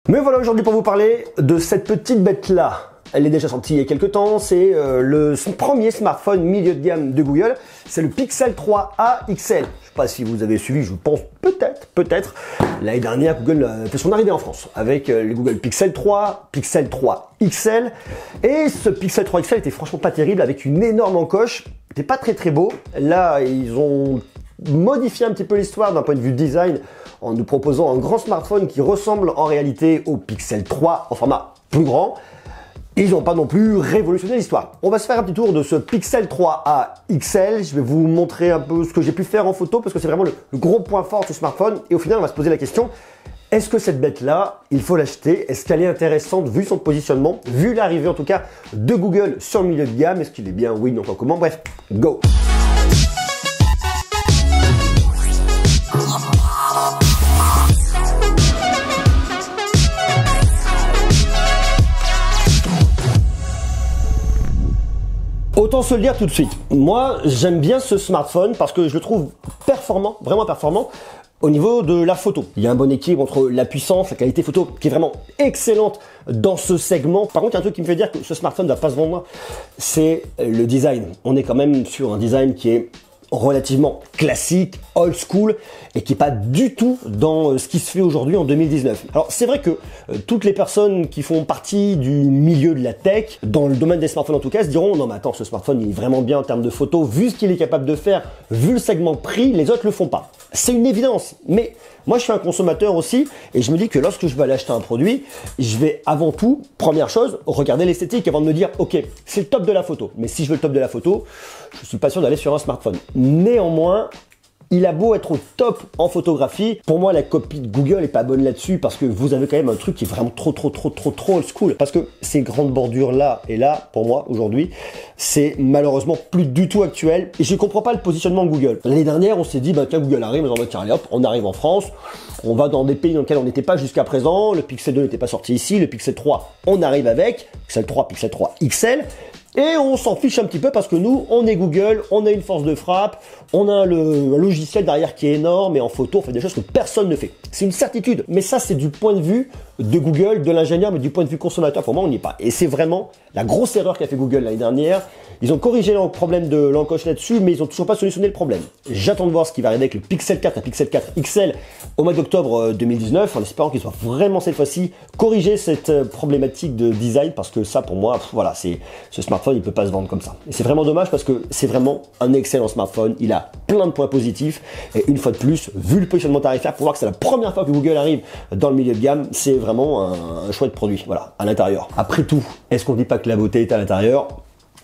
Me voilà aujourd'hui pour vous parler de cette petite bête-là. Elle est déjà sortie il y a quelques temps, c'est le premier smartphone milieu de gamme de Google, c'est le Pixel 3a XL. Je ne sais pas si vous avez suivi, je pense peut-être, l'année dernière Google a fait son arrivée en France avec le Google Pixel 3, Pixel 3 XL, et ce Pixel 3 XL était franchement pas terrible, avec une énorme encoche, c'était pas très beau. Là ils ont modifié un petit peu l'histoire d'un point de vue design en nous proposant un grand smartphone qui ressemble en réalité au Pixel 3 en format plus grand. Ils n'ont pas non plus révolutionné l'histoire. On va se faire un petit tour de ce Pixel 3a XL. Je vais vous montrer un peu ce que j'ai pu faire en photo parce que c'est vraiment le gros point fort de ce smartphone. Et au final, on va se poser la question, est-ce que cette bête-là, il faut l'acheter? Est-ce qu'elle est intéressante vu son positionnement, vu l'arrivée en tout cas de Google sur le milieu de gamme? Est-ce qu'il est bien? Oui, non, pas comment? Bref, go! Autant se le dire tout de suite, moi j'aime bien ce smartphone parce que je le trouve performant, vraiment performant au niveau de la photo. Il y a un bon équilibre entre la puissance, la qualité photo qui est vraiment excellente dans ce segment. Par contre, il y a un truc qui me fait dire que ce smartphone ne va pas se vendre, c'est le design. On est quand même sur un design qui est relativement classique, old school, et qui n'est pas du tout dans ce qui se fait aujourd'hui en 2019. Alors c'est vrai que toutes les personnes qui font partie du milieu de la tech, dans le domaine des smartphones en tout cas, se diront non mais attends, ce smartphone il est vraiment bien en termes de photos, vu ce qu'il est capable de faire, vu le segment prix, les autres le font pas. C'est une évidence, mais moi je suis un consommateur aussi, et je me dis que lorsque je vais aller acheter un produit, je vais avant tout, première chose, regarder l'esthétique avant de me dire ok, c'est le top de la photo, mais si je veux le top de la photo, je suis pas sûr d'aller sur un smartphone. Néanmoins, il a beau être au top en photographie, pour moi la copie de Google est pas bonne là-dessus parce que vous avez quand même un truc qui est vraiment trop old school. Parce que ces grandes bordures là et là, pour moi aujourd'hui, c'est malheureusement plus du tout actuel et je comprends pas le positionnement de Google. L'année dernière, on s'est dit bah tiens Google arrive, on va tiens allez hop, on arrive en France, on va dans des pays dans lesquels on n'était pas jusqu'à présent, le Pixel 2 n'était pas sorti ici, le Pixel 3 on arrive avec, Pixel 3 XL. Et on s'en fiche un petit peu parce que nous, on est Google, on a une force de frappe, on a un logiciel derrière qui est énorme et en photo, on fait des choses que personne ne fait. C'est une certitude. Mais ça, c'est du point de vue de Google, de l'ingénieur, mais du point de vue consommateur, pour moi, on n'y est pas. Et c'est vraiment la grosse erreur qu'a fait Google l'année dernière. Ils ont corrigé le problème de l'encoche là-dessus, mais ils n'ont toujours pas solutionné le problème. J'attends de voir ce qui va arriver avec le Pixel 4 et Pixel 4 XL au mois d'octobre 2019, en espérant qu'ils soient vraiment cette fois-ci corriger cette problématique de design, parce que ça, pour moi, voilà, ce smartphone, il peut pas se vendre comme ça. Et c'est vraiment dommage parce que c'est vraiment un excellent smartphone. Il a plein de points positifs. Et une fois de plus, vu le positionnement tarifaire, pour voir que c'est la première fois que Google arrive dans le milieu de gamme, c'est vraiment un chouette produit, voilà, à l'intérieur. Après tout, est-ce qu'on dit pas que la beauté est à l'intérieur?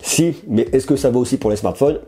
Si, mais est-ce que ça vaut aussi pour les smartphones?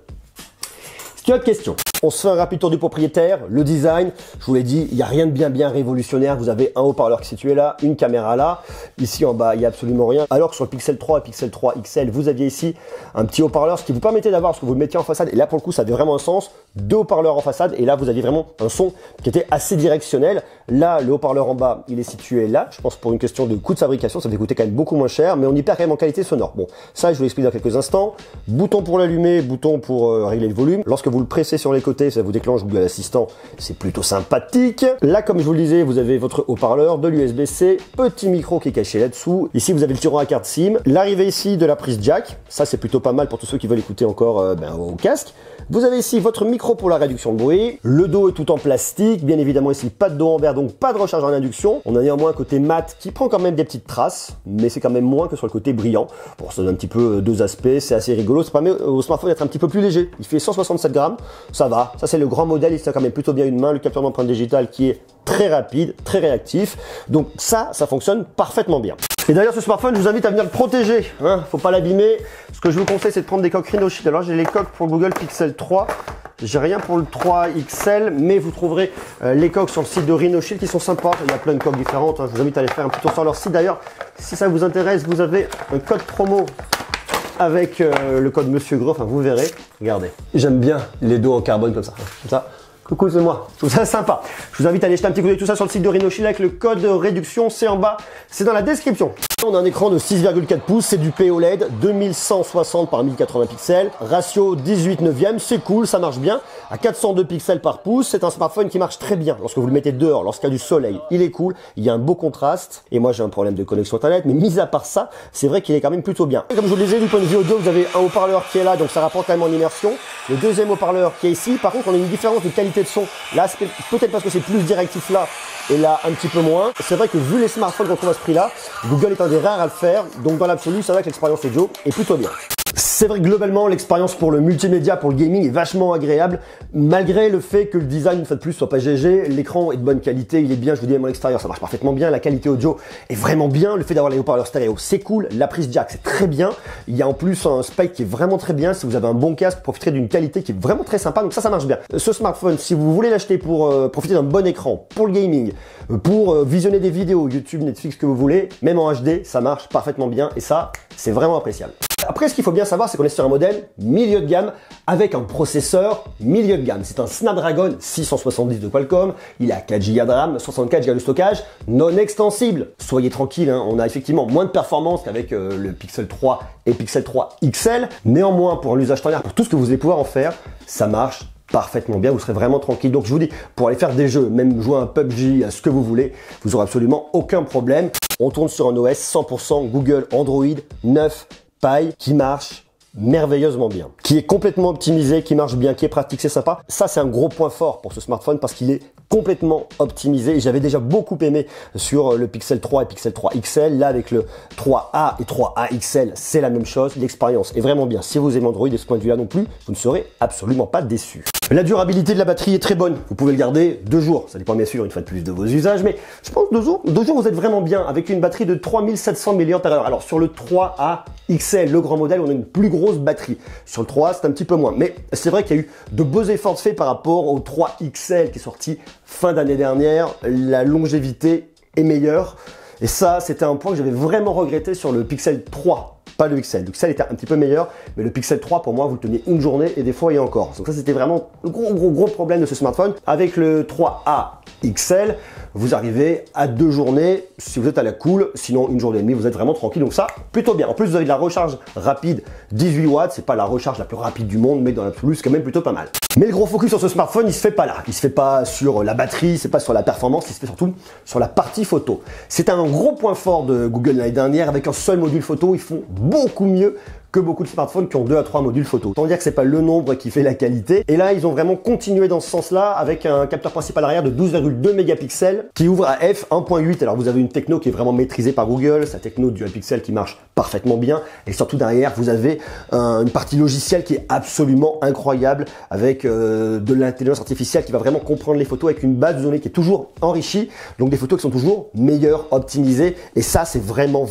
C'est une autre question. On se fait un rapide tour du propriétaire, le design, je vous l'ai dit, il n'y a rien de bien révolutionnaire, vous avez un haut-parleur qui est situé là, une caméra là, ici en bas il n'y a absolument rien, alors que sur le Pixel 3 et Pixel 3 XL, vous aviez ici un petit haut-parleur, ce qui vous permettait d'avoir, ce que vous le mettiez en façade, et là pour le coup ça avait vraiment un sens, deux haut-parleurs en façade, et là vous aviez vraiment un son qui était assez directionnel. Là le haut-parleur en bas, il est situé là, je pense pour une question de coût de fabrication, ça devait coûter quand même beaucoup moins cher, mais on y perd quand même en qualité sonore. Bon, ça je vous l'explique dans quelques instants. Bouton pour l'allumer, bouton pour régler le volume. Lorsque vous le pressez sur les côtés, ça vous déclenche Google Assistant, c'est plutôt sympathique. Là, comme je vous le disais, vous avez votre haut-parleur, de l'USB-C, petit micro qui est caché là-dessous. Ici, vous avez le tiroir à carte SIM. L'arrivée ici de la prise jack, ça c'est plutôt pas mal pour tous ceux qui veulent écouter encore au casque. Vous avez ici votre micro pour la réduction de bruit. Le dos est tout en plastique, bien évidemment ici pas de dos en verre, donc pas de recharge en induction. On a néanmoins un côté mat qui prend quand même des petites traces, mais c'est quand même moins que sur le côté brillant. Bon, ça donne un petit peu deux aspects, c'est assez rigolo. Ça permet au smartphone d'être un petit peu plus léger. Il fait 167 grammes, ça va. Ça c'est le grand modèle, il tient quand même plutôt bien une main. Le capteur d'empreinte digitale qui est très rapide, très réactif. Donc ça fonctionne parfaitement bien. Et d'ailleurs, ce smartphone, je vous invite à venir le protéger. Hein, faut pas l'abîmer. Ce que je vous conseille, c'est de prendre des coques Rhino Shield. Alors, j'ai les coques pour le Google Pixel 3. J'ai rien pour le 3 XL, mais vous trouverez les coques sur le site de Rhino Shield qui sont sympas. Il y a plein de coques différentes. Hein. Je vous invite à aller faire un petit tour sur leur site. D'ailleurs, si ça vous intéresse, vous avez un code promo avec le code Monsieur Gros. Enfin, vous verrez. Regardez. J'aime bien les dos en carbone comme ça. Comme ça. Coucou, c'est moi. Je trouve ça sympa. Je vous invite à aller jeter un petit coup d'œil tout ça sur le site de Rhino Shield avec le code réduction, c'est en bas, c'est dans la description. On a un écran de 6,4 pouces, c'est du POLED, 2160 par 1080 pixels, ratio 18/9, c'est cool, ça marche bien, à 402 pixels par pouce, c'est un smartphone qui marche très bien lorsque vous le mettez dehors, lorsqu'il y a du soleil, il est cool, il y a un beau contraste, et moi j'ai un problème de connexion internet, mais mis à part ça, c'est vrai qu'il est quand même plutôt bien. Et comme je vous le disais, du point de vue audio, vous avez un haut-parleur qui est là, donc ça rapporte quand même en immersion, le deuxième haut-parleur qui est ici, par contre on a une différence de qualité de son, là c'est peut-être parce que c'est plus directif là, et là un petit peu moins. C'est vrai que vu les smartphones qu'on trouve à ce prix-là, Google est un des rares à le faire, donc dans l'absolu, c'est vrai que l'expérience audio est plutôt bien. C'est vrai que globalement, l'expérience pour le multimédia, pour le gaming est vachement agréable, malgré le fait que le design, une fois de plus, soit pas GG, l'écran est de bonne qualité, il est bien, je vous dis, même à l'extérieur, ça marche parfaitement bien, la qualité audio est vraiment bien, le fait d'avoir les haut-parleurs stéréo, c'est cool, la prise jack, c'est très bien, il y a en plus un spike qui est vraiment très bien, si vous avez un bon casque, profitez d'une qualité qui est vraiment très sympa, donc ça marche bien. Ce smartphone, si vous voulez l'acheter pour profiter d'un bon écran, pour le gaming, pour visionner des vidéos, YouTube, Netflix, que vous voulez, même en HD, ça marche parfaitement bien, et ça, c'est vraiment appréciable. Après, ce qu'il faut bien savoir, c'est qu'on est sur un modèle milieu de gamme avec un processeur milieu de gamme. C'est un Snapdragon 670 de Qualcomm, il a 4 Go de RAM, 64 Go de stockage, non extensible. Soyez tranquille, hein, on a effectivement moins de performance qu'avec le Pixel 3 et Pixel 3 XL. Néanmoins, pour un usage standard, pour tout ce que vous allez pouvoir en faire, ça marche parfaitement bien, vous serez vraiment tranquille. Donc je vous dis, pour aller faire des jeux, même jouer à un PUBG, à ce que vous voulez, vous aurez absolument aucun problème. On tourne sur un OS 100% Google Android 9 Pie qui marche merveilleusement bien, qui est complètement optimisé, qui marche bien, qui est pratique, c'est sympa. Ça, c'est un gros point fort pour ce smartphone parce qu'il est complètement optimisé et j'avais déjà beaucoup aimé sur le Pixel 3 et Pixel 3 XL. Là, avec le 3A et 3A XL, c'est la même chose. L'expérience est vraiment bien. Si vous aimez Android de ce point de vue-là non plus, vous ne serez absolument pas déçus. La durabilité de la batterie est très bonne. Vous pouvez le garder 2 jours. Ça dépend bien sûr une fois de plus de vos usages, mais je pense 2 jours, vous êtes vraiment bien avec une batterie de 3700 mAh. Alors sur le 3A XL, le grand modèle, on a une plus grosse batterie. Sur le 3A, c'est un petit peu moins. Mais c'est vrai qu'il y a eu de beaux efforts faits par rapport au 3 XL qui est sorti fin d'année dernière. La longévité est meilleure. Et ça, c'était un point que j'avais vraiment regretté sur le Pixel 3. Pas le XL. Le XL était un petit peu meilleur, mais le Pixel 3, pour moi, vous le teniez une journée et des fois et encore. Donc ça, c'était vraiment le gros problème de ce smartphone. Avec le 3A XL, vous arrivez à 2 journées si vous êtes à la cool. Sinon, une journée et demie, vous êtes vraiment tranquille. Donc ça, plutôt bien. En plus, vous avez de la recharge rapide, 18 watts. C'est pas la recharge la plus rapide du monde, mais dans l'absolu, c'est quand même plutôt pas mal. Mais le gros focus sur ce smartphone, il se fait pas là. Il se fait pas sur la batterie, c'est pas sur la performance, il se fait surtout sur la partie photo. C'est un gros point fort de Google l'année dernière. Avec un seul module photo, ils font beaucoup mieux que beaucoup de smartphones qui ont 2 à 3 modules photo. Autant dire que c'est pas le nombre qui fait la qualité. Et là, ils ont vraiment continué dans ce sens-là avec un capteur principal arrière de 12,2 mégapixels qui ouvre à f1.8. Alors vous avez une techno qui est vraiment maîtrisée par Google, sa techno dual pixel qui marche parfaitement bien. Et surtout derrière, vous avez une partie logicielle qui est absolument incroyable avec de l'intelligence artificielle qui va vraiment comprendre les photos avec une base de données qui est toujours enrichie. Donc des photos qui sont toujours meilleures, optimisées. Et ça, c'est vraiment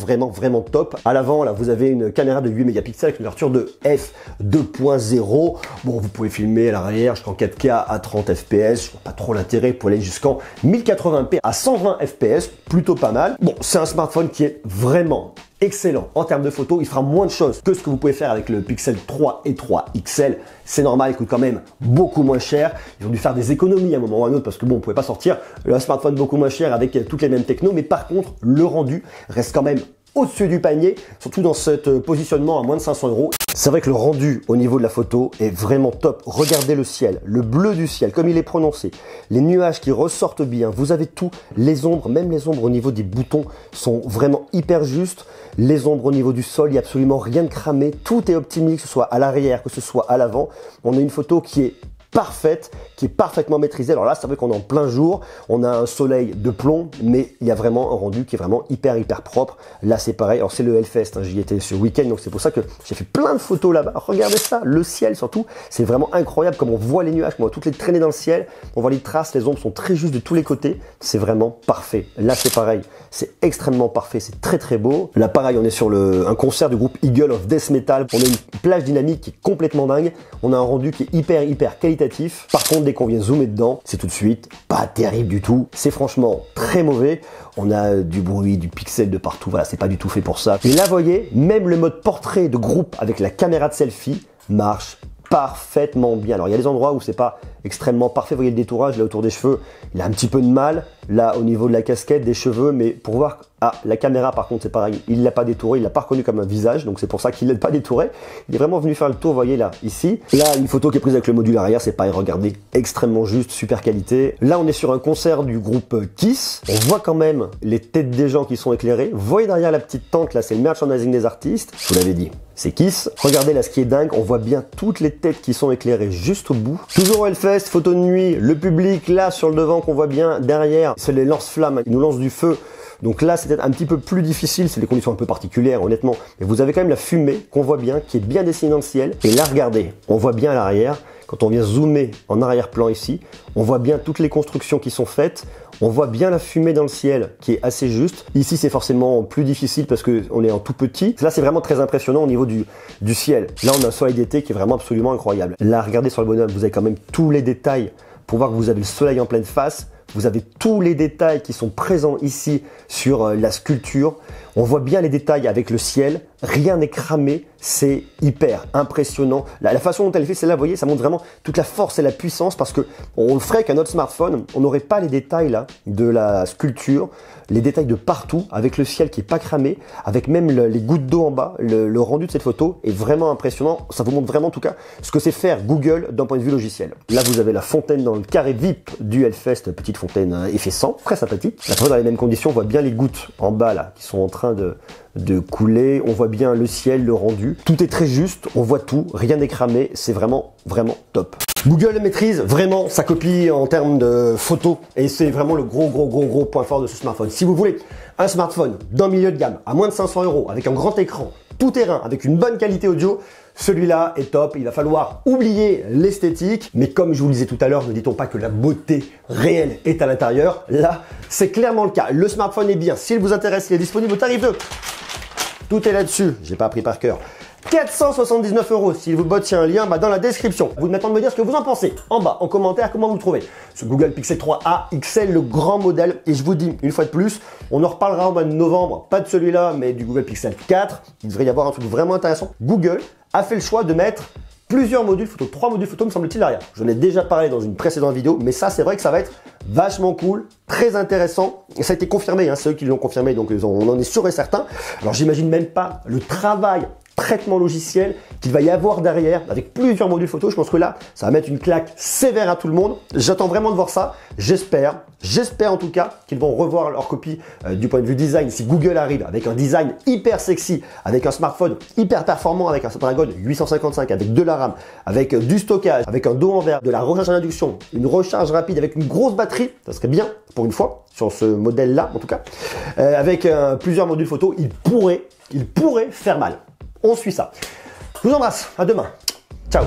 top. À l'avant, là, vous avez une caméra de 8 mégapixels avec une ouverture de f2.0. Bon, vous pouvez filmer à l'arrière jusqu'en 4K à 30 fps. Je vois pas trop l'intérêt pour aller jusqu'en 1080p à 120 fps. Plutôt pas mal. Bon, c'est un smartphone qui est vraiment excellent en termes de photos. Il fera moins de choses que ce que vous pouvez faire avec le Pixel 3 et 3 XL. C'est normal, il coûte quand même beaucoup moins cher. Ils ont dû faire des économies à un moment ou à un autre parce que bon, on pouvait pas sortir un smartphone beaucoup moins cher avec toutes les mêmes technos. Mais par contre, le rendu reste quand même au-dessus du panier, surtout dans ce positionnement à moins de 500 €. C'est vrai que le rendu au niveau de la photo est vraiment top. Regardez le ciel, le bleu du ciel, comme il est prononcé. Les nuages qui ressortent bien. Vous avez tout. Les ombres, même les ombres au niveau des boutons sont vraiment hyper justes. Les ombres au niveau du sol, il n'y a absolument rien de cramé. Tout est optimisé, que ce soit à l'arrière, que ce soit à l'avant. On a une photo qui est parfaite, qui est parfaitement maîtrisée. Alors là, c'est vrai qu'on est en plein jour, on a un soleil de plomb, mais il y a vraiment un rendu qui est vraiment hyper propre. Là, c'est pareil. Alors c'est le Hellfest, hein, j'y étais ce week-end, donc c'est pour ça que j'ai fait plein de photos là-bas. Regardez ça, le ciel surtout, c'est vraiment incroyable comme on voit les nuages, on voit toutes les traînées dans le ciel, on voit les traces, les ombres sont très justes de tous les côtés. C'est vraiment parfait. Là, c'est pareil, c'est extrêmement parfait, c'est très beau. Là, pareil, on est sur un concert du groupe Eagle of Death Metal. On a une plage dynamique qui est complètement dingue. On a un rendu qui est hyper qualitatif. Par contre, dès qu'on vient zoomer dedans, c'est tout de suite pas terrible du tout. C'est franchement très mauvais. On a du bruit, du pixel de partout. Voilà, c'est pas du tout fait pour ça. Et là, vous voyez, même le mode portrait de groupe avec la caméra de selfie marche parfaitement bien. Alors, il y a des endroits où c'est pas extrêmement parfait. Vous voyez le détourage là autour des cheveux, il a un petit peu de mal. Là au niveau de la casquette, des cheveux, mais pour voir... Ah, la caméra par contre c'est pareil, il l'a pas détouré, il l'a pas reconnu comme un visage, donc c'est pour ça qu'il l'a pas détouré. Il est vraiment venu faire le tour, vous voyez là, ici. Là, une photo qui est prise avec le module arrière, c'est pareil, regardez, extrêmement juste, super qualité. Là, on est sur un concert du groupe Kiss. On voit quand même les têtes des gens qui sont éclairées. Vous voyez derrière la petite tente, là, c'est le merchandising des artistes. Je vous l'avais dit, c'est Kiss. Regardez là, ce qui est dingue, on voit bien toutes les têtes qui sont éclairées juste au bout. Toujours au Hellfest, photo de nuit, le public là sur le devant qu'on voit bien derrière, c'est les lance-flammes, ils nous lancent du feu. Donc là, c'est peut-être un petit peu plus difficile, c'est des conditions un peu particulières, honnêtement. Mais vous avez quand même la fumée qu'on voit bien, qui est bien dessinée dans le ciel. Et là, regardez, on voit bien à l'arrière, quand on vient zoomer en arrière-plan ici, on voit bien toutes les constructions qui sont faites. On voit bien la fumée dans le ciel, qui est assez juste. Ici, c'est forcément plus difficile parce qu'on est en tout petit. Là, c'est vraiment très impressionnant au niveau du ciel. Là, on a un soleil d'été qui est vraiment absolument incroyable. Là, regardez sur le bonhomme, vous avez quand même tous les détails pour voir que vous avez le soleil en pleine face. Vous avez tous les détails qui sont présents ici sur la sculpture. On voit bien les détails avec le ciel. Rien n'est cramé. C'est hyper impressionnant. La façon dont elle est faite, celle-là, vous voyez, ça montre vraiment toute la force et la puissance parce que on le ferait qu'un autre smartphone, on n'aurait pas les détails là de la sculpture, les détails de partout avec le ciel qui est pas cramé, avec même les gouttes d'eau en bas. Le rendu de cette photo est vraiment impressionnant. Ça vous montre vraiment en tout cas ce que c'est faire Google d'un point de vue logiciel. Là, vous avez la fontaine dans le carré VIP du Hellfest, petite fontaine effet 100, très sympathique. Après, dans les mêmes conditions, on voit bien les gouttes en bas là qui sont en train de couler. On voit bien le ciel, le rendu. Tout est très juste, on voit tout, rien n'est cramé. C'est vraiment, vraiment top. Google maîtrise vraiment sa copie en termes de photos et c'est vraiment le gros point fort de ce smartphone. Si vous voulez un smartphone d'un milieu de gamme à moins de 500 € avec un grand écran, tout terrain, avec une bonne qualité audio, celui-là est top. Il va falloir oublier l'esthétique, mais comme je vous le disais tout à l'heure, ne dit-on pas que la beauté réelle est à l'intérieur? Là, c'est clairement le cas. Le smartphone est bien. S'il vous intéresse, il est disponible au tarif de... Tout est là-dessus. J'ai pas appris par cœur. 479 €. S'il vous botte, il y a un lien dans la description. Vous m'attendez de me dire ce que vous en pensez en bas, en commentaire, comment vous le trouvez. Ce Google Pixel 3a XL, le grand modèle. Et je vous dis, une fois de plus, on en reparlera au mois de novembre, pas de celui-là, mais du Google Pixel 4. Il devrait y avoir un truc vraiment intéressant. Google a fait le choix de mettre plusieurs modules photo, 3 modules photo me semble-t-il derrière. J'en ai déjà parlé dans une précédente vidéo, mais ça c'est vrai que ça va être vachement cool, très intéressant. Et ça a été confirmé, c'est eux qui l'ont confirmé, donc on en est sûr et certain. Alors j'imagine même pas le travail, traitement logiciel qu'il va y avoir derrière avec plusieurs modules photo. Je pense que là, ça va mettre une claque sévère à tout le monde. J'attends vraiment de voir ça. J'espère en tout cas qu'ils vont revoir leur copie du point de vue design. Si Google arrive avec un design hyper sexy, avec un smartphone hyper performant, avec un Snapdragon 855, avec de la RAM, avec du stockage, avec un dos en verre, de la recharge à induction, une recharge rapide avec une grosse batterie, ça serait bien pour une fois sur ce modèle-là en tout cas, avec plusieurs modules photo, il pourrait faire mal. On suit ça. Je vous embrasse. À demain. Ciao.